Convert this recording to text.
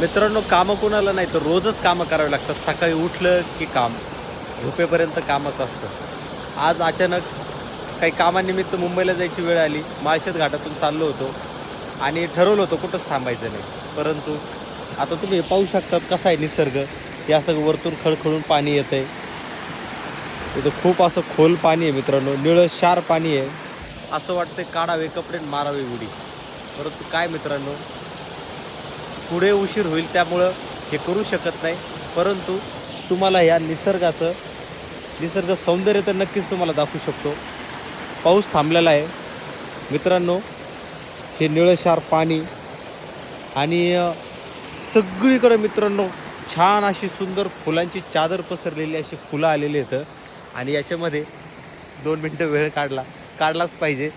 मित्रांनो, कामं कोणाला नाही तर रोजच कामं करावी लागतात. सकाळी उठलं की काम, झोपेपर्यंत कामच असतं. आज अचानक काही कामानिमित्त मुंबईला जायची वेळ आली. माळशेज घाटातून चाललो होतो आणि ठरवलं होतं कुठंच थांबायचं नाही. परंतु आता तुम्ही पाहू शकतात कसा आहे निसर्ग. हे असं वरतून खळखळून पाणी येतं आहे. इथं खूप असं खोल पाणी आहे मित्रांनो, निळं शार पाणी आहे. असं वाटतंय काढावे कपडे आणि मारावे उडी. परंतु काय मित्रांनो, पुढे उशीर होईल त्यामुळं हे करू शकत नाही. परंतु तुम्हाला या निसर्ग सौंदर्य तर नक्कीच तुम्हाला दाखवू शकतो. पाऊस थांबलेला आहे मित्रांनो. हे निळंशार पाणी आणि सगळीकडे मित्रांनो छान अशी सुंदर फुलांची चादर पसरलेली अशी फुलं आलेली आहेत. आणि याच्यामध्ये 2 मिनटं वेळ काढलाच पाहिजे.